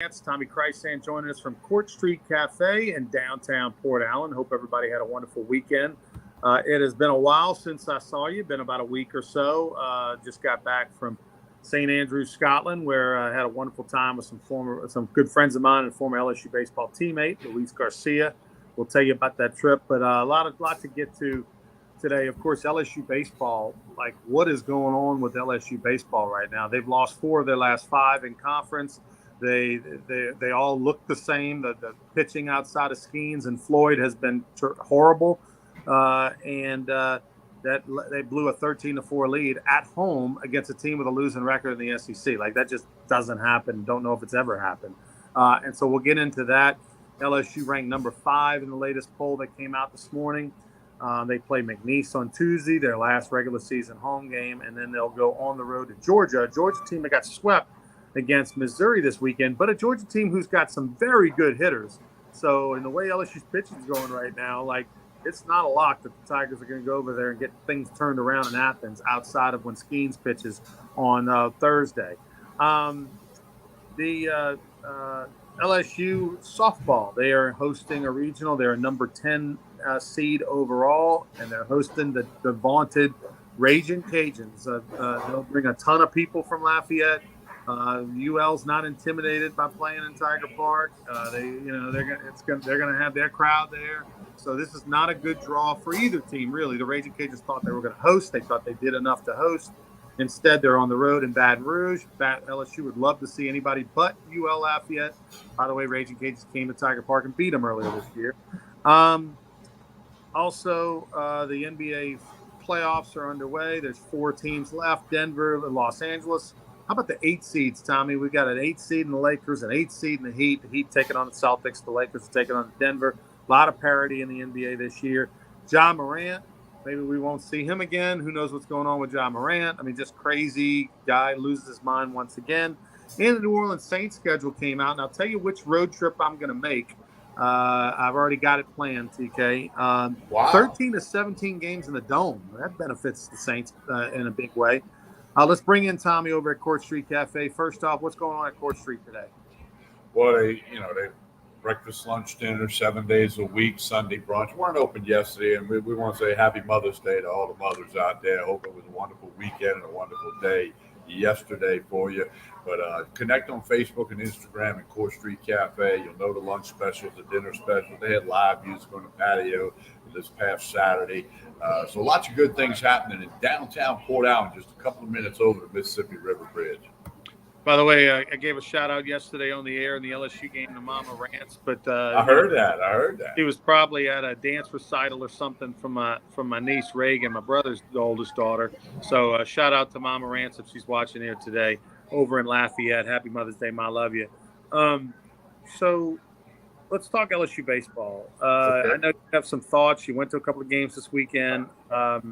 It's Tommy Christsan joining us from Court Street Cafe in downtown Port Allen. Hope everybody had a wonderful weekend. It has been a while since I saw you, been about a week or so. Just got back from St. Andrews, Scotland, where I had a wonderful time with some good friends of mine and former LSU baseball teammate, Luis Garcia. We'll tell you about that trip, but a lot to get to today. Of course, LSU baseball, like what is going on with LSU baseball right now? They've lost 4 of their last 5 in conference. They all look the same. The pitching outside of Skeens and Floyd has been horrible, and that they blew a 13-4 lead at home against a team with a losing record in the SEC. Like that just doesn't happen. Don't know if it's ever happened. And so we'll get into that. LSU ranked number 5 in the latest poll that came out this morning. They play McNeese on Tuesday, their last regular season home game, and then they'll go on the road to Georgia, a Georgia team that got swept against Missouri this weekend, but a Georgia team who's got some very good hitters. So in the way LSU's pitching is going right now, like it's not a lock that the Tigers are going to go over there and get things turned around in Athens outside of when Skeens pitches on Thursday. The LSU softball, they are hosting a regional. They're a number 10 seed overall, and they're hosting the vaunted Raging Cajuns. They'll bring a ton of people from Lafayette. UL's not intimidated by playing in Tiger Park. They're gonna have their crowd there. So this is not a good draw for either team, really. The Raging Cajuns thought they were going to host. They thought they did enough to host. Instead, they're on the road in Baton Rouge. LSU would love to see anybody but UL Lafayette. By the way, Raging Cajuns came to Tiger Park and beat them earlier this year. Also, the NBA playoffs are underway. There's 4 teams left: Denver and Los Angeles. How about the 8 seeds, Tommy? We got an 8 seed in the Lakers, an 8 seed in the Heat. The Heat taking on the Celtics. The Lakers are taking on Denver. A lot of parity in the NBA this year. Ja Morant, maybe we won't see him again. Who knows what's going on with Ja Morant? I mean, just crazy guy, loses his mind once again. And the New Orleans Saints schedule came out, and I'll tell you which road trip I'm going to make. I've already got it planned, TK. Wow. 13 to 17 games in the Dome. That benefits the Saints in a big way. Let's bring in Tommy over at Court Street Cafe. First off, what's going on at Court Street today? Well, they breakfast, lunch, dinner, 7 days a week, Sunday brunch. Weren't open yesterday, and we want to say Happy Mother's Day to all the mothers out there. Hope it was a wonderful weekend and a wonderful day yesterday for you. But connect on Facebook and Instagram at Court Street Cafe. You'll know the lunch specials, the dinner specials. They had live music on the patio this past Saturday. So lots of good things happening in downtown Port Allen, just a couple of minutes over the Mississippi River Bridge. By the way, I gave a shout out yesterday on the air in the LSU game to Mama Rance, but I heard that. He was probably at a dance recital or something from my niece Reagan, my brother's oldest daughter. So shout out to Mama Rance if she's watching here today over in Lafayette. Happy Mother's Day, Ma. I love you. So let's talk LSU baseball. Okay. I know you have some thoughts. You went to a couple of games this weekend. All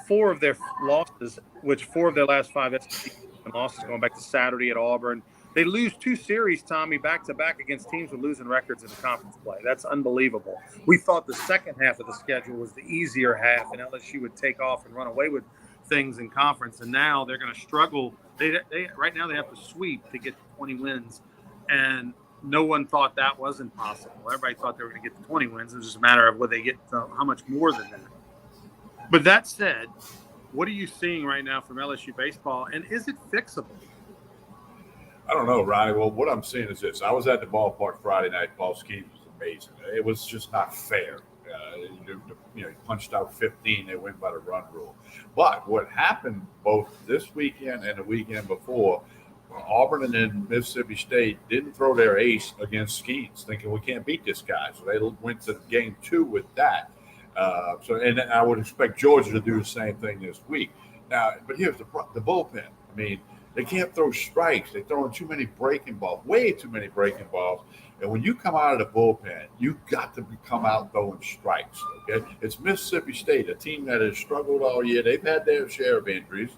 4 of their losses, which 4 of their last 5 SEC losses going back to Saturday at Auburn. They lose 2 series, Tommy, back-to-back against teams with losing records in the conference play. That's unbelievable. We thought the second half of the schedule was the easier half, and LSU would take off and run away with things in conference, and now they're going to struggle. Right now they have to sweep to get to 20 wins, and no one thought that wasn't possible. Everybody thought they were going to get to 20 wins. It was just a matter of whether they get to how much more than that. But that said, what are you seeing right now from LSU baseball, and is it fixable? I don't know, Ronnie. Well, what I'm seeing is this. I was at the ballpark Friday night. Paul Skeens was amazing. It was just not fair. He punched out 15. They went by the run rule. But what happened both this weekend and the weekend before, Auburn and then Mississippi State didn't throw their ace against Skeens, thinking we can't beat this guy. So they went to game 2 with that. And I would expect Georgia to do the same thing this week. Now, but here's the bullpen. I mean, they can't throw strikes. They're throwing too many breaking balls, way too many breaking balls. And when you come out of the bullpen, you've got to come out throwing strikes. Okay, it's Mississippi State, a team that has struggled all year. They've had their share of injuries,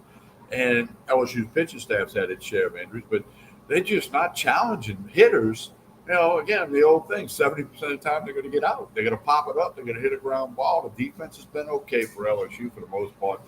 and LSU's pitching staff's had its share of injuries, but they're just not challenging hitters. Again, the old thing, 70% of the time they're going to get out. They're going to pop it up. They're going to hit a ground ball. The defense has been okay for LSU for the most part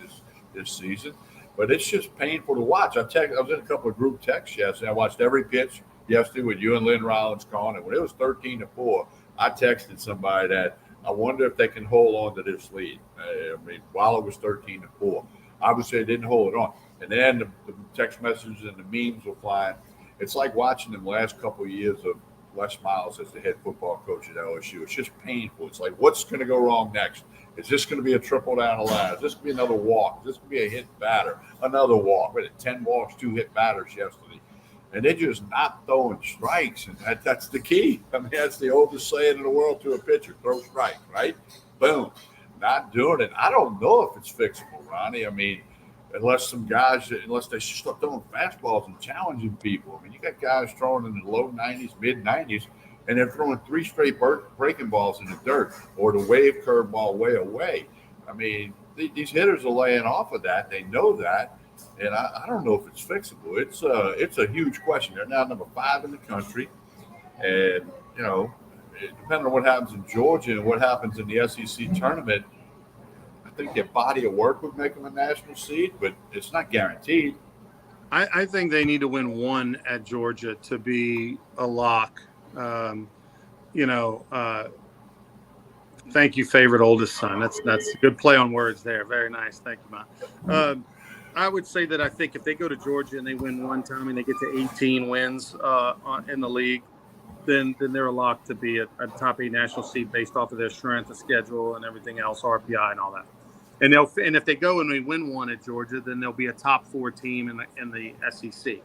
this season. But it's just painful to watch. I was in a couple of group texts yesterday. I watched every pitch yesterday with you and Lynn Rollins calling it. When it was 13-4, I texted somebody that I wonder if they can hold on to this lead. I mean, while it was 13-4, obviously they didn't hold it on. And then the text messages and the memes were flying. It's like watching them last couple of years of Les Miles as the head football coach at LSU. It's just painful. It's like, what's going to go wrong next? Is this going to be a triple down the line? Is this going to be another walk? Is this going to be a hit batter? Another walk. We had 10 walks, 2 hit batters yesterday. And they're just not throwing strikes. And that's the key. I mean, that's the oldest saying in the world to a pitcher: throw strike, right? Boom. Not doing it. I don't know if it's fixable, Ronnie. I mean, unless they start throwing fastballs and challenging people. I mean, you got guys throwing in the low 90s, mid 90s, and they're throwing 3 straight breaking balls in the dirt or the wave curveball way away. I mean, these hitters are laying off of that. They know that, and I don't know if it's fixable. It's a huge question. They're now number 5 in the country, and depending on what happens in Georgia and what happens in the SEC tournament, I think their body of work would make them a national seed, but it's not guaranteed. I think they need to win 1 at Georgia to be a lock. Thank you, favorite oldest son. That's a good play on words there. Very nice. Thank you, Ma. I would say that I think if they go to Georgia and they win 1 time and they get to 18 wins in the league, then they're a lock to be a top 8 national seed based off of their strength of schedule and everything else, RPI and all that. And if they go and they win 1 at Georgia, then they'll be a top 4 team in the SEC.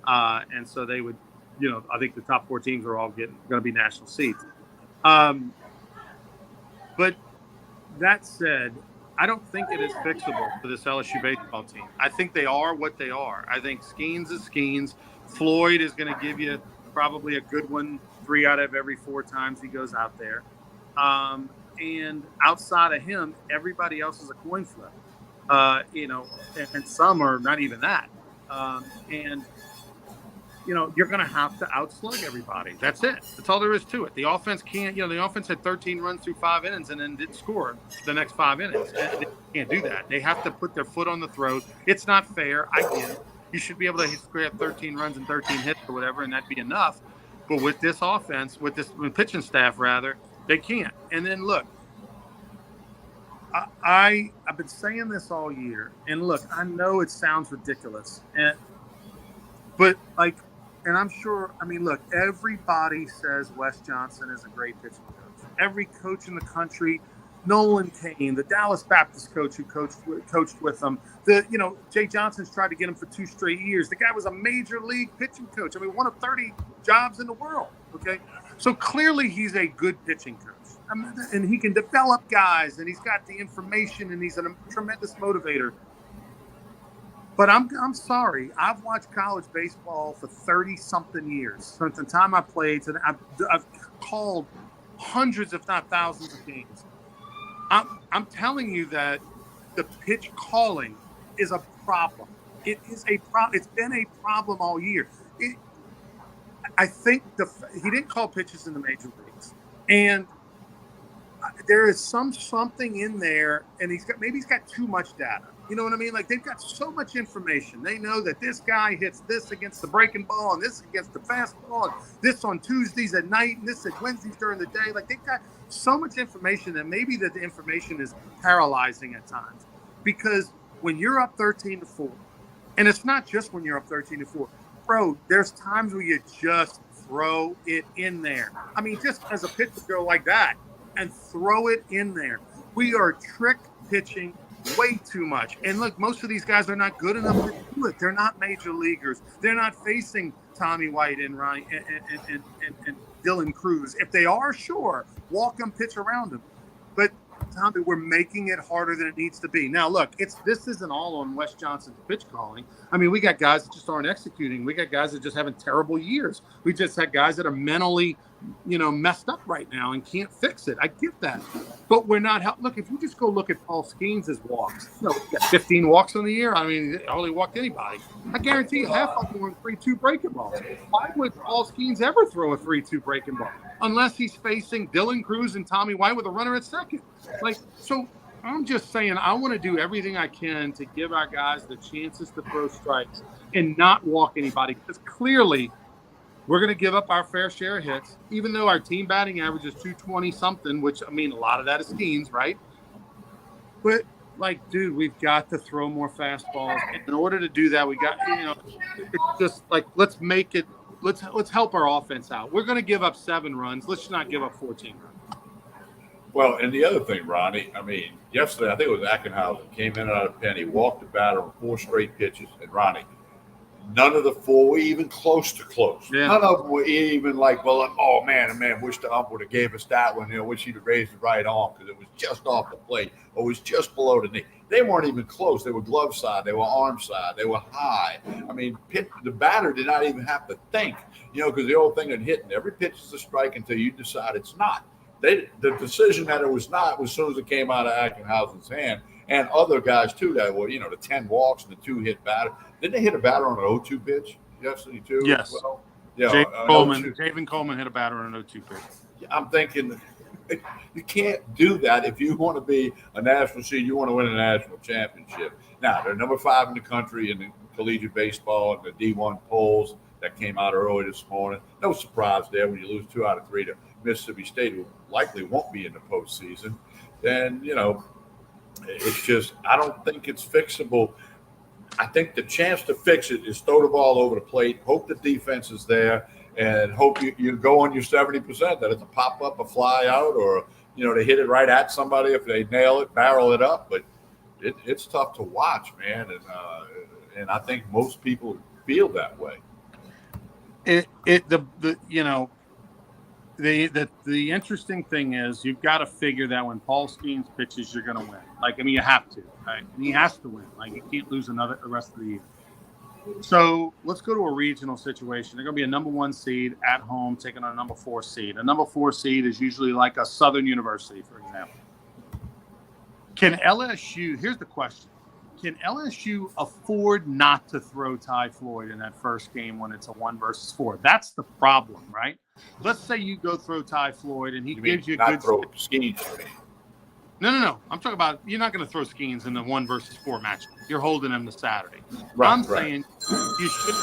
And so they would, I think the top 4 teams are all going to be national seeds. But that said, I don't think it is fixable for this LSU baseball team. I think they are what they are. I think Skeens is Skeens. Floyd is going to give you probably a good one 3 out of every 4 times he goes out there. And outside of him, everybody else is a coin flip. And some are not even that. You're going to have to outslug everybody. That's it. That's all there is to it. The offense can't, the offense had 13 runs through 5 innings and then didn't score the next 5 innings. They can't do that. They have to put their foot on the throat. It's not fair. I get it. You should be able to grab 13 runs and 13 hits or whatever, and that'd be enough. But with this offense, with pitching staff, rather, they can't. And then look, I've been saying this all year, and look, I know it sounds ridiculous, but I'm sure. I mean, look, everybody says Wes Johnson is a great pitching coach. Every coach in the country, Nolan Kane, the Dallas Baptist coach who coached with them. Jay Johnson's tried to get him for 2 straight years. The guy was a major league pitching coach. I mean, one of 30 jobs in the world. Okay, so clearly he's a good pitching coach. And he can develop guys, and he's got the information, and he's a tremendous motivator. But I'm sorry. I've watched college baseball for 30-something years. Since the time I played, and I've called hundreds, if not thousands, of games. I'm telling you that the pitch calling is a problem. It is a problem. It's been a problem all year. I think he didn't call pitches in the major leagues, and there is something in there, and he's got too much data. You know what I mean? Like, they've got so much information. They know that this guy hits this against the breaking ball, and this against the fastball, and this on Tuesdays at night, and this at Wednesdays during the day. Like, they've got so much information that maybe that the information is paralyzing at times. Because when you're up 13-4, and it's not just when you're up 13-4, bro, there's times where you just throw it in there. I mean, just as a pitcher go like that and throw it in there. We are trick pitching way too much. And look, most of these guys are not good enough to do it. They're not major leaguers. They're not facing Tommy White and Ryan and Dylan Cruz. If they are, sure, walk them, pitch around them. But Tommy, we're making it harder than it needs to be. Now, look, this isn't all on Wes Johnson's pitch calling. I mean, we got guys that just aren't executing. We got guys that just having terrible years. We just had guys that are mentally, messed up right now and can't fix it. I get that. But we're not – look, if you just go look at Paul Skeens' walks, he got 15 walks on the year. I mean, he hardly walked anybody. I guarantee you half of them were 3-2 breaking balls. Why would Paul Skeens ever throw a 3-2 breaking ball? Unless he's facing Dylan Cruz and Tommy White with a runner at second. Like, so I'm just saying I want to do everything I can to give our guys the chances to throw strikes and not walk anybody, because clearly we're going to give up our fair share of hits, even though our team batting average is 220 something, which, I mean, a lot of that is Skeens, right? But, like, dude, we've got to throw more fastballs. And in order to do that, we got, it's just like, let's make it, let's help our offense out. We're going to give up 7 runs. Let's not give up 14 runs. Well, and the other thing, Ronnie, I mean, yesterday, I think it was Ackenhausen, came in out of pen. He walked the batter on 4 straight pitches. And Ronnie, none of the 4 were even close to close. Yeah. None of them were even like, well, oh, man, wish the ump would have gave us that one. Wish he'd have raised the right arm because it was just off the plate or was just below the knee. They weren't even close. They were glove side. They were arm side. They were high. I mean, the batter did not even have to think, because the old thing of hitting, every pitch is a strike until you decide it's not. The decision that it was not was as soon as it came out of Ackenhausen's hand, and other guys too that were, the 10 walks and the 2 hit batter. Didn't they hit a batter on an 0-2 pitch yesterday too? Yes. Well, Javen Coleman hit a batter on an 0-2 pitch. I'm thinking you can't do that if you want to be a national seed. You want to win a national championship. Now they're number 5 in the country in the collegiate baseball and the D1 polls that came out early this morning. No surprise there when you lose 2 out of 3 to Mississippi State, who likely won't be in the postseason. Then, it's just, I don't think it's fixable. I think the chance to fix it is throw the ball over the plate, hope the defense is there, and hope you go on your 70%, that it's a pop-up, a fly out, or, they hit it right at somebody. If they nail it, barrel it up. But it's tough to watch, man. And I think most people feel that way. The interesting thing is you've got to figure that when Paul Skeens pitches, you're going to win. You have to, right? And he has to win. You can't lose the rest of the year. So let's go to a regional situation. They're going to be a number 1 seed at home taking on a number 4 seed. A number 4 seed is usually like a Southern University, for example. Can LSU, here's the question. Can LSU afford not to throw Ty Floyd in that first game when it's a 1 versus 4? That's the problem, right? Let's say you go throw Ty Floyd and he gives you a good throw Skeens. No. I'm talking about you're not going to throw Skeens in the 1 versus 4 matchup. You're holding him to Saturday. Right, I'm saying you should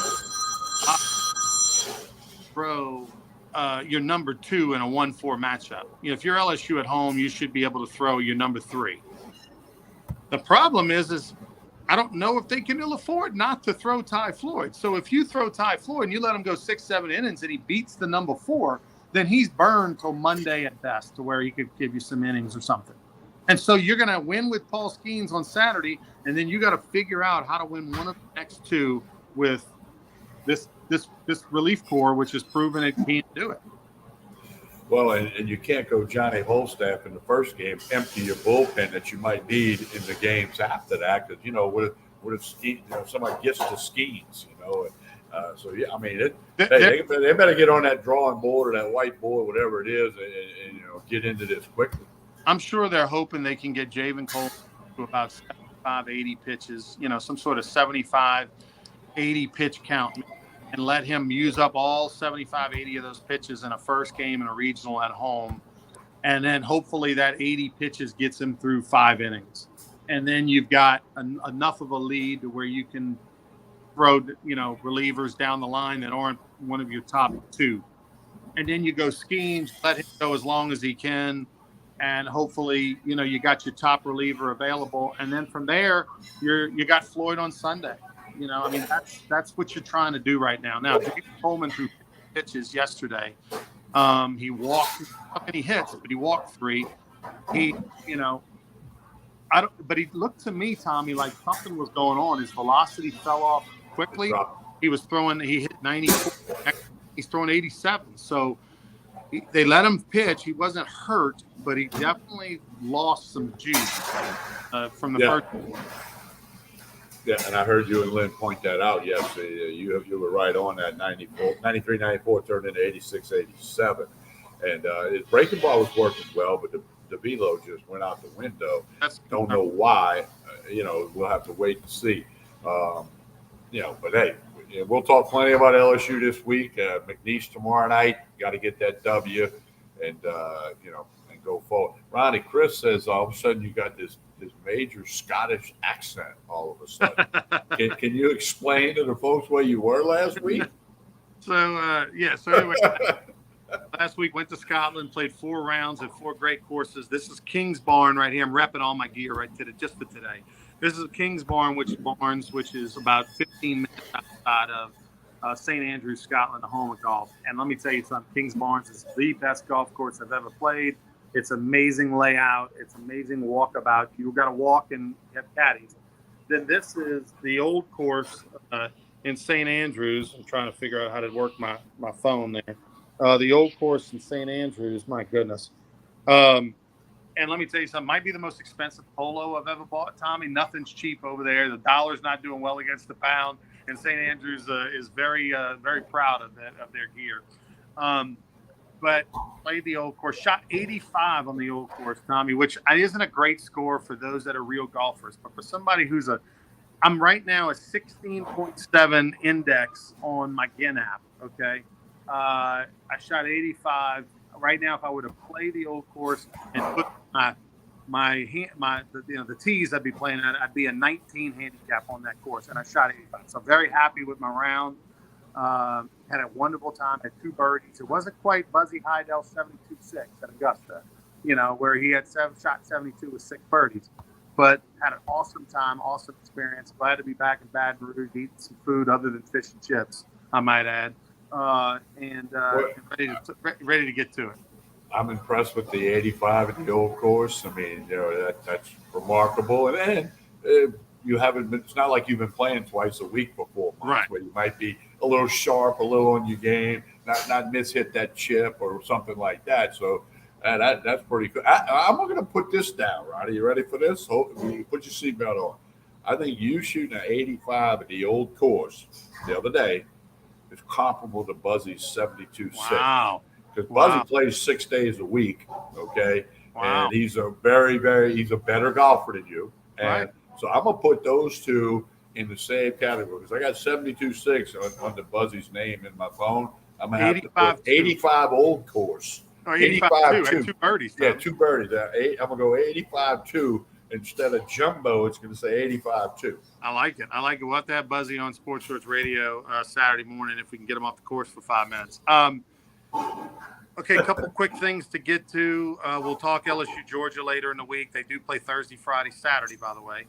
throw your number 2 in a 1-4 matchup. If you're LSU at home, you should be able to throw your number 3. The problem is I don't know if they can afford not to throw Ty Floyd. So if you throw Ty Floyd and you let him go 6-7 innings and he beats the number 4, then he's burned till Monday at best, to where he could give you some innings or something. And so you're going to win with Paul Skeens on Saturday, and then you got to figure out how to win one of the next 2 with this relief corps, which has proven it can't do it. Well, and you can't go Johnny Holstaff in the first game, empty your bullpen that you might need in the games after that. Because, what if somebody gets to Skeens, So, yeah, I mean, they better get on that drawing board or that whiteboard, whatever it is, and get into this quickly. I'm sure they're hoping they can get Javen Cole to about 75, 80 pitches, some sort of 75, 80 pitch count, and let him use up all 75, 80 of those pitches in a first game in a regional at home. And then hopefully that 80 pitches gets him through 5 innings. And then you've got enough of a lead to where you can throw, relievers down the line that aren't one of your top 2. And then you go Skeens, let him go as long as he can. And hopefully, you got your top reliever available. And then from there, you got Floyd on Sunday. That's what you're trying to do right now. Now, James Coleman threw pitches yesterday. He walked, how many hits, but he walked 3. But he looked to me, Tommy, like something was going on. His velocity fell off quickly. He hit 94. He's throwing 87. So they let him pitch. He wasn't hurt, but he definitely lost some juice from the first. Yeah, and I heard you and Lynn point that out yesterday. You were right on that. 93, 94 turned into 86, 87. And his breaking ball was working well, but the velo just went out the window. Don't know why. We'll have to wait and see. But hey, we'll talk plenty about LSU this week. McNeese tomorrow night. Got to get that W, and and go forward. Ronnie, Chris says all of a sudden you got this major Scottish accent all of a sudden. Can you explain to the folks where you were last week? So anyway, last week went to Scotland, played 4 rounds at 4 great courses. This is King's Barn right here. I'm repping all my gear right today, just for today. This is King's Barn, which is about 15 minutes outside of St. Andrews, Scotland, the home of golf. And let me tell you something, King's Barnes is the best golf course I've ever played. It's amazing layout. It's amazing walkabout. You've got to walk and have caddies. Then this is the old course in St. Andrews. I'm trying to figure out how to work my phone there. The old course in St. Andrews, my goodness. And let me tell you something, might be the most expensive polo I've ever bought, Tommy. Nothing's cheap over there. The dollar's not doing well against the pound. And St. Andrews is very, very proud of their gear. But played the old course, shot 85 on the old course, Tommy, which isn't a great score for those that are real golfers. But for somebody I'm right now a 16.7 index on my GIN app, okay? I shot 85. Right now, if I were to play the old course and put the tees I'd be playing at, I'd be a 19 handicap on that course, and I shot 85. So I'm very happy with my round. Had a wonderful time. Had 2 birdies. It wasn't quite Buzzy Heidel 72.6 at Augusta, where he had shot 72 with 6 birdies. But had an awesome time, awesome experience. Glad to be back in Baton Rouge, eating some food other than fish and chips, I might add. And ready to get to it. I'm impressed with the 85 at the old course. I mean, that's remarkable. And you haven't been, it's not like you've been playing twice a week for 4 months, right, where you might be a little sharp, a little on your game, not mishit that chip or something like that. So that's pretty good. I'm going to put this down, Ronnie. You ready for this? Put your seatbelt on. I think you shooting an 85 at the old course the other day is comparable to Buzzy's 72.6. Wow. Because Buzzy plays 6 days a week, okay? Wow. And he's a he's a better golfer than you. And so I'm going to put those two in the same category. Because I got 72.6 on the Buzzy's name in my phone. I'm going to have to put 85 old course. Oh, 85 2. 2 birdies. Yeah, 2 birdies. I'm going to go 85-2. Instead of jumbo, it's going to say 85-2. I like it. We'll have to have Buzzy on Sports Shorts Radio Saturday morning if we can get him off the course for 5 minutes. Okay, a couple quick things to get to. We'll talk LSU Georgia later in the week. They do play Thursday, Friday, Saturday, by the way.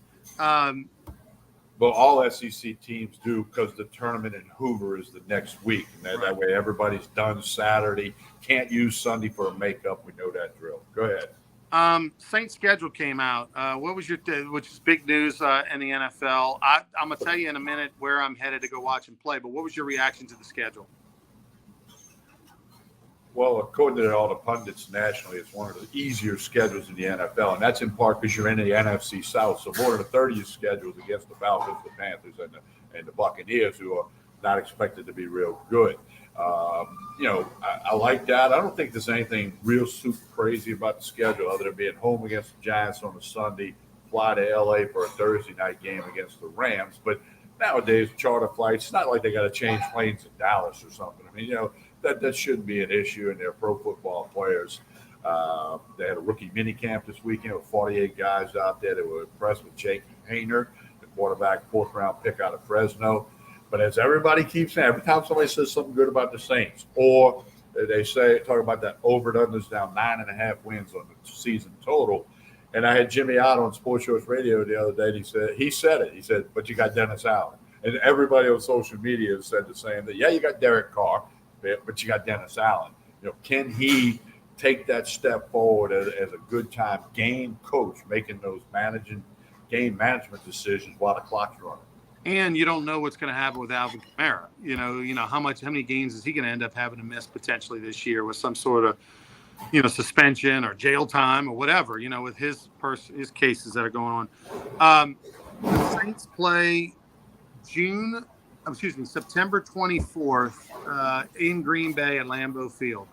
Well, all SEC teams do, because the tournament in Hoover is the next week. And that way everybody's done Saturday. Can't use Sunday for a makeup. We know that drill. Go ahead. Saints schedule came out. What was which is big news in the NFL? I'm going to tell you in a minute where I'm headed to go watch and play, but what was your reaction to the schedule? Well, according to all the pundits nationally, it's one of the easier schedules in the NFL, and that's in part because you're in the NFC South. So more than a third of your schedules against the Falcons, the Panthers, and the Buccaneers, who are not expected to be real good. I like that. I don't think there's anything real super crazy about the schedule other than being home against the Giants on a Sunday, fly to L.A. for a Thursday night game against the Rams. But nowadays, charter flights, it's not like they got to change planes in Dallas or something. I mean, that shouldn't be an issue, and they're pro football players. They had a rookie mini camp this weekend with 48 guys out there. They were impressed with Jake Hayner, the quarterback, 4th-round pick out of Fresno. But as everybody keeps saying, every time somebody says something good about the Saints, or they talk about that over and unders down 9.5 wins on the season total. And I had Jimmy out on Sports Shorts Radio the other day. And he said it. He said, but you got Dennis Allen. And everybody on social media has said the same thing. Yeah, you got Derek Carr, but you got Dennis Allen. Can he take that step forward as a good time game coach, making those game management decisions while the clock's running? And you don't know what's going to happen with Alvin Kamara. How many games is he going to end up having to miss potentially this year with some sort of, suspension or jail time or whatever, with his cases that are going on. The Saints play September 24th in Green Bay at Lambeau Field.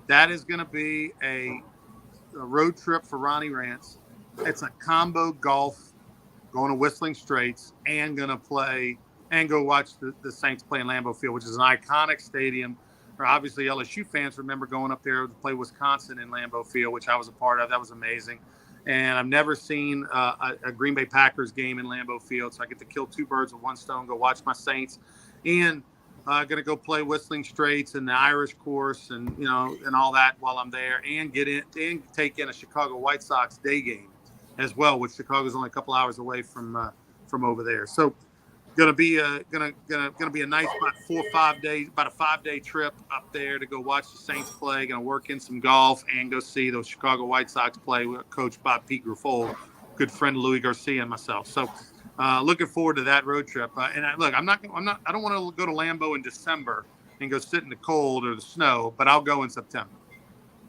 That is going to be a road trip for Ronnie Rance. It's a combo golf, going to Whistling Straits, and going to play and go watch the Saints play in Lambeau Field, which is an iconic stadium. or obviously LSU fans remember going up there to play Wisconsin in Lambeau Field, which I was a part of. That was amazing. And I've never seen a Green Bay Packers game in Lambeau Field, so I get to kill two birds with one stone, go watch my Saints, and going to go play Whistling Straits and the Irish course and, and all that while I'm there, and get in and take in a Chicago White Sox day game as well, which Chicago's only a couple hours away from over there. So gonna be a nice about a 5-day trip up there to go watch the Saints play. Gonna work in some golf and go see those Chicago White Sox play with Coach Bob Pete Grifol, good friend of Louis Garcia and myself. So looking forward to that road trip. I don't want to go to Lambeau in December and go sit in the cold or the snow, but I'll go in September.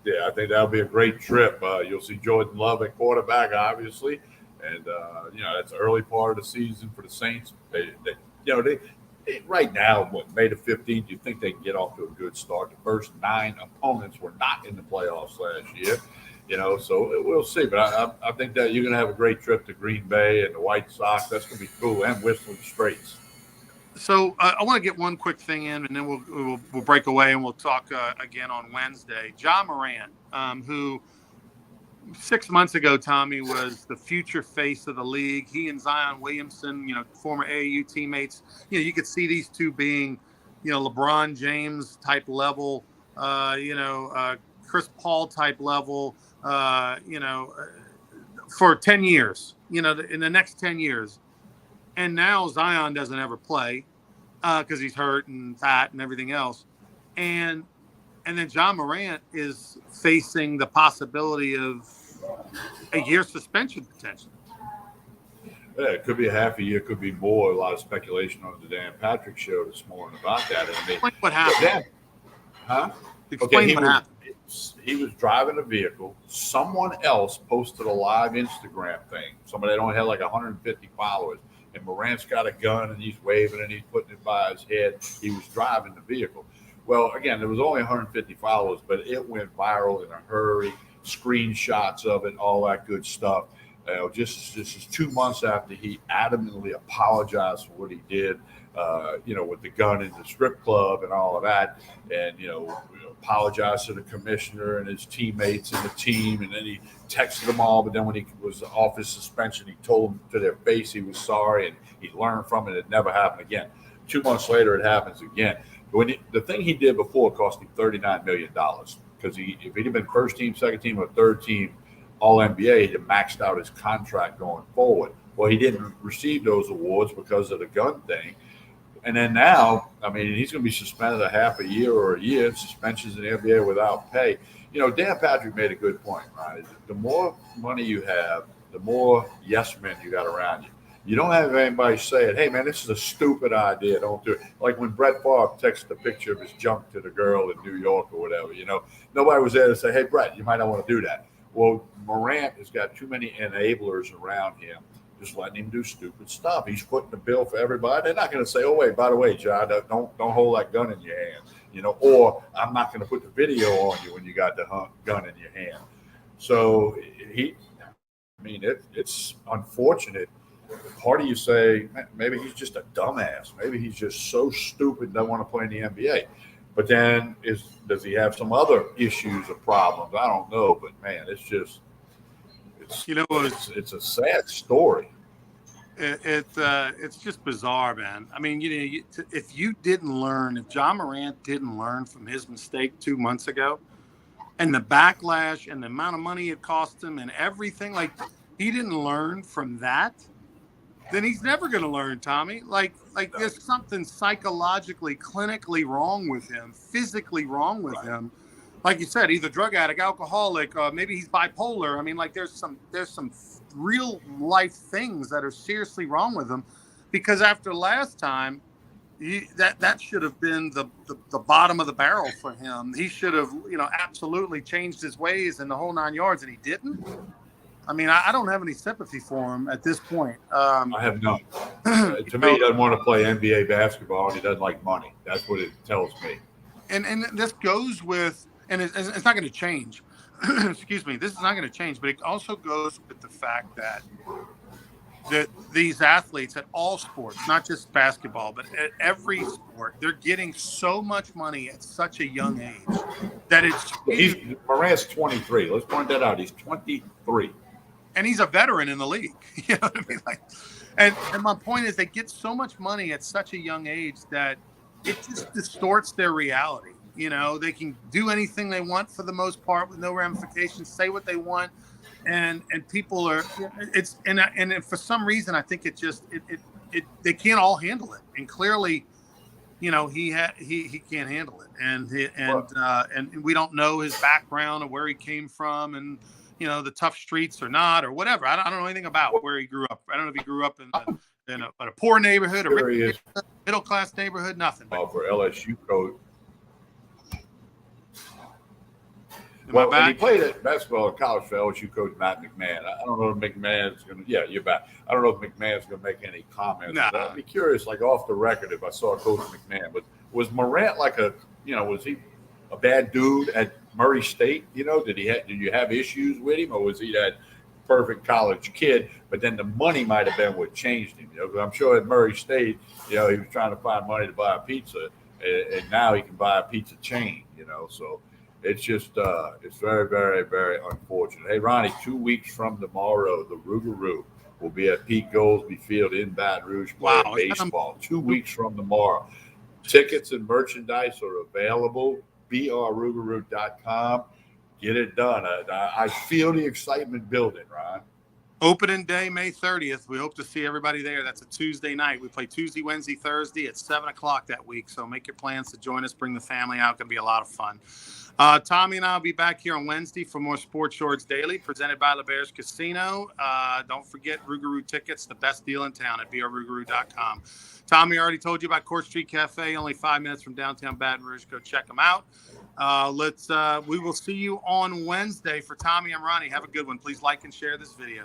Yeah, I think that'll be a great trip. You'll see Jordan Love at quarterback, obviously. And, that's the early part of the season for the Saints. They right now, May the 15th, you think they can get off to a good start. The first 9 opponents were not in the playoffs last year, so we'll see. But I think that you're going to have a great trip to Green Bay and the White Sox. That's going to be cool, and Whistling Straits. So I want to get one quick thing in, and then we'll break away and we'll talk again on Wednesday. Ja Morant, who 6 months ago, Tommy, was the future face of the league. He and Zion Williamson, former AAU teammates. You could see these two being, LeBron James type level, Chris Paul type level, for 10 years, in the next 10 years. And now Zion doesn't ever play because he's hurt and fat and everything else. And then Ja Morant is facing the possibility of a year suspension potentially. Yeah, it could be a half a year, could be more. A lot of speculation on the Dan Patrick show this morning about that. Explain what happened. Explain what happened. He was driving a vehicle. Someone else posted a live Instagram thing. Somebody that only had like 150 followers. And Morant's got a gun and he's waving and he's putting it by his head. He was driving the vehicle. Well, again, there was only 150 followers, but it went viral in a hurry. Screenshots of it, all that good stuff. This is 2 months after he adamantly apologized for what he did, with the gun in the strip club and all of that, and apologized to the commissioner and his teammates and the team, and then he texted them all. But then when he was off his suspension, he told them to their face he was sorry and he learned from it. It never happened again. 2 months later, it happens again. The thing he did before cost him $39 million because if he'd have been first team, second team, or third team All NBA, he'd have maxed out his contract going forward. Well, he didn't receive those awards because of the gun thing. And then now, he's going to be suspended a half a year or a year, suspensions in the NBA without pay. Dan Patrick made a good point, right? The more money you have, the more yes men you got around you. You don't have anybody saying, hey, man, this is a stupid idea. Don't do it. Like when Brett Favre texted a picture of his junk to the girl in New York or whatever, nobody was there to say, hey, Brett, you might not want to do that. Well, Morant has got too many enablers around him, just letting him do stupid stuff. He's footing the bill for everybody. They're not going to say, oh, wait, by the way, John, don't hold that gun in your hand, or I'm not going to put the video on you when you got the gun in your hand. So it's unfortunate. Part of you say, maybe he's just a dumbass. Maybe he's just so stupid doesn't want to play in the NBA. But then does he have some other issues or problems? I don't know. But, man, it's a sad story. It's just bizarre, man. If Ja Morant didn't learn from his mistake 2 months ago and the backlash and the amount of money it cost him and everything, like he didn't learn from that, then he's never going to learn, Tommy. Like there's something psychologically, clinically wrong with him, physically wrong with him. Like you said, either drug addict, alcoholic, maybe he's bipolar. There's some real life things that are seriously wrong with him, because after last time, that should have been the bottom of the barrel for him. He should have, absolutely changed his ways and the whole 9 yards, and he didn't. I don't have any sympathy for him at this point. I have none. To me, he doesn't want to play NBA basketball, and he doesn't like money. That's what it tells me. And this goes with, and it's not going to change. Excuse me. This is not going to change, but it also goes with the fact that that these athletes at all sports, not just basketball, but at every sport, they're getting so much money at such a young age that it's huge. Morant's 23. Let's point that out. He's 23. And he's a veteran in the league. You know what I mean? Like, and my point is, they get so much money at such a young age that it just distorts their reality. You know, they can do anything they want for the most part with no ramifications, say what they want, and people are it's and for some reason I think they can't all handle it, and clearly, you know, he can't handle it, and we don't know his background or where he came from, and you know, the tough streets or not or whatever. I don't know anything about where he grew up. I don't know if he grew up in a poor neighborhood or middle class neighborhood, nothing. For LSU coach. Well, and he played at basketball in college for LSU coach Matt McMahon. I don't know if McMahon's going to. Yeah, you're back. I don't know if McMahon's going to make any comments. Nah. I'd be curious, like off the record, if I saw Coach McMahon. But was Morant like was he a bad dude at Murray State? You know, did you have issues with him, or was he that perfect college kid? But then the money might have been what changed him. You know, because I'm sure at Murray State, you know, he was trying to find money to buy a pizza, and now he can buy a pizza chain. You know, so. It's just, it's very, very, very unfortunate. Hey, Ronnie, 2 weeks from tomorrow, the Rougarou will be at Pete Goolsby Field in Baton Rouge playing baseball. 2 weeks from tomorrow. Tickets and merchandise are available. brrougarou.com. Get it done. I feel the excitement building, Ron. Opening day, May 30th. We hope to see everybody there. That's a Tuesday night. We play Tuesday, Wednesday, Thursday at 7 o'clock that week. So make your plans to join us. Bring the family out. It's going to be a lot of fun. Tommy and I will be back here on Wednesday for more Sports Shorts Daily, presented by LeBear's Casino. Don't forget Rougarou tickets, the best deal in town at brrougarou.com. Tommy already told you about Court Street Cafe, only 5 minutes from downtown Baton Rouge. Go check them out. We will see you on Wednesday. For Tommy and Ronnie, have a good one. Please like and share this video.